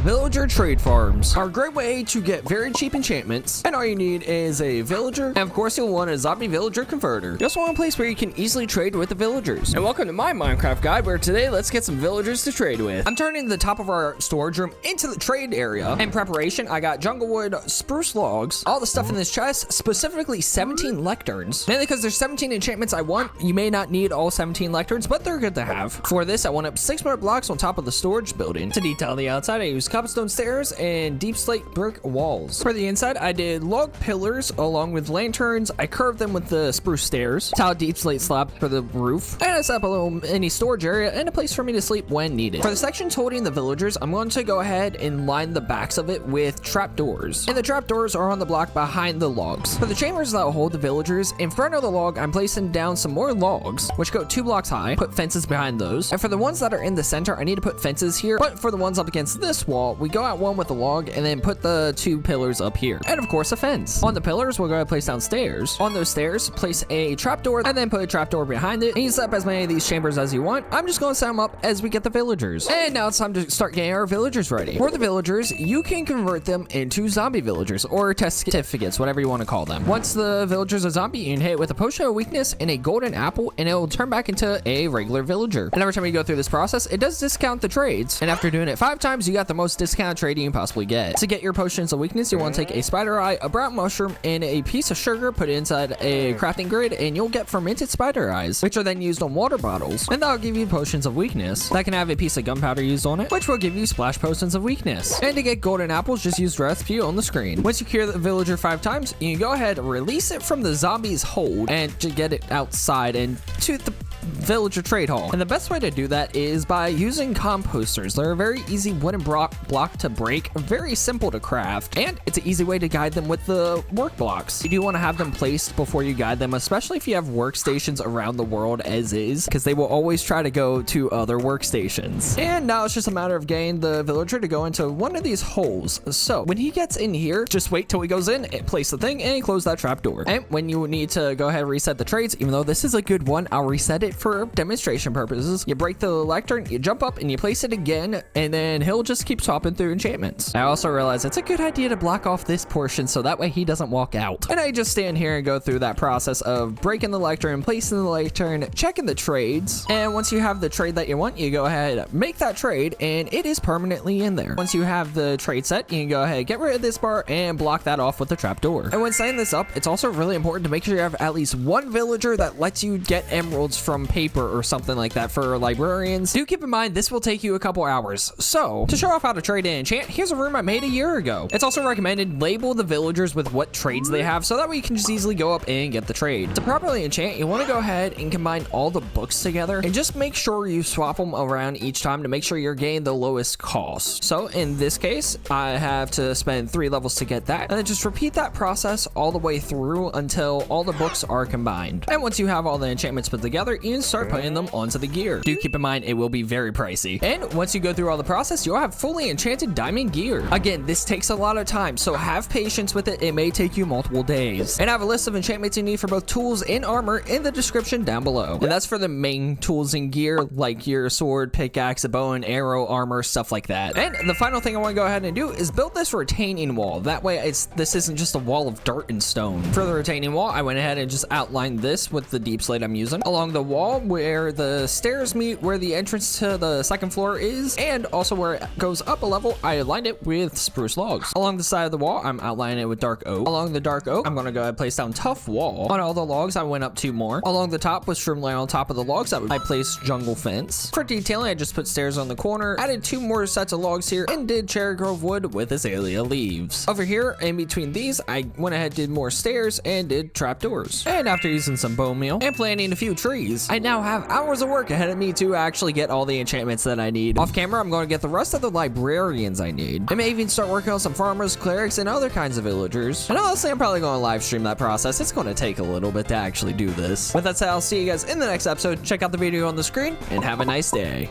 Villager trade farms are a great way to get very cheap enchantments, and all you need is a villager, and of course you'll want a zombie villager converter. You also want a place where you can easily trade with the villagers. And welcome to my Minecraft guide, where today let's get some villagers to trade with. I'm turning the top of our storage room into the trade area. In preparation, I got jungle wood, spruce logs, all the stuff in this chest, specifically 17 lecterns. Mainly because there's 17 enchantments I want. You may not need all 17 lecterns, but they're good to have. For this, I want up 6 more blocks on top of the storage building. To detail the outside, I use cobblestone stairs and deep slate brick walls. For the inside, I did log pillars along with lanterns. I curved them with the spruce stairs, tiled deep slate slab for the roof, and I set up a little mini storage area and a place for me to sleep when needed. For the sections holding the villagers, I'm going to go ahead and line the backs of it with trapdoors. And the trapdoors are on the block behind the logs. For the chambers that will hold the villagers, in front of the log, I'm placing down some more logs, which go 2 blocks high, put fences behind those. And for the ones that are in the center, I need to put fences here, but for the ones up against this wall, we go at one with a log and then put the 2 pillars up here. And of course, a fence. On the pillars, we'll go ahead and place down stairs. On those stairs, place a trapdoor and then put a trapdoor behind it. And you set up as many of these chambers as you want. I'm just going to set them up as we get the villagers. And now it's time to start getting our villagers ready. For the villagers, you can convert them into zombie villagers or test certificates, whatever you want to call them. Once the villager's a zombie, you can hit it with a potion of weakness and a golden apple, and it will turn back into a regular villager. And every time you go through this process, it does discount the trades. And after doing it 5 times, you got the most discounted trade you can possibly get. To get your potions of weakness, you want to take a spider eye, a brown mushroom, and a piece of sugar, put it inside a crafting grid, and you'll get fermented spider eyes, which are then used on water bottles. And that'll give you potions of weakness. That can have a piece of gunpowder used on it, which will give you splash potions of weakness. And to get golden apples, just use the recipe on the screen. Once you cure the villager 5 times, you can go ahead and release it from the zombie's hold and to get it outside and to the villager trade hall. And the best way to do that is by using composters. They're a very easy wooden block to break, very simple to craft, and it's an easy way to guide them with the work blocks. You do want to have them placed before you guide them, especially if you have workstations around the world as is, because they will always try to go to other workstations. And now it's just a matter of getting the villager to go into one of these holes. So when he gets in here, just wait till he goes in, place the thing, and close that trap door. And when you need to go ahead and reset the trades, even though this is a good one, I'll reset it for demonstration purposes. You break the lectern, you jump up and you place it again, and then he'll just keep swapping through enchantments. I also realized it's a good idea to block off this portion so that way he doesn't walk out. And I just stand here and go through that process of breaking the lectern, placing the lectern, checking the trades. And once you have the trade that you want, you go ahead, make that trade, and it is permanently in there. Once you have the trade set, you can go ahead, get rid of this bar and block that off with the trapdoor. And when setting this up, it's also really important to make sure you have at least 1 villager that lets you get emeralds from paper or something like that for librarians. Do keep in mind this will take you a couple hours. So to show off how to trade and enchant, here's a room I made a year ago. It's also recommended label the villagers with what trades they have so that way you can just easily go up and get the trade. To properly enchant, you want to go ahead and combine all the books together and just make sure you swap them around each time to make sure you're getting the lowest cost. So in this case, I have to spend 3 levels to get that, and then just repeat that process all the way through until all the books are combined. And once you have all the enchantments put together, you can start putting them onto the gear. Do keep in mind it will be very pricey. And once you go through all the process, you'll have fully enchanted diamond gear. Again, this takes a lot of time, so have patience with it. It may take you multiple days. And I have a list of enchantments you need for both tools and armor in the description down below. And that's for the main tools and gear, like your sword, pickaxe, a bow and arrow, armor, stuff like that. And the final thing I want to go ahead and do is build this retaining wall. That way this isn't just a wall of dirt and stone. For the retaining wall, I went ahead and just outlined this with the deep slate I'm using. Along the wall where the stairs meet, where the entrance to the 2nd floor is, and also where it goes up a level, I aligned it with spruce logs. Along the side of the wall, I'm outlining it with dark oak. Along the dark oak, I'm going to go ahead and place down tough wall. On all the logs, I went up 2 more. Along the top with streamline on top of the logs, I placed jungle fence. For detailing, I just put stairs on the corner, added 2 more sets of logs here, and did cherry grove wood with azalea leaves. Over here, in between these, I went ahead, did more stairs, and did trapdoors. And after using some bone meal and planting a few trees, I now have hours of work ahead of me to actually get all the enchantments that I need. Off camera, I'm going to get the rest of the librarians I need. I may even start working on some farmers, clerics, and other kinds of villagers. And honestly, I'm probably going to live stream that process. It's going to take a little bit to actually do this. With that said, I'll see you guys in the next episode. Check out the video on the screen, and have a nice day.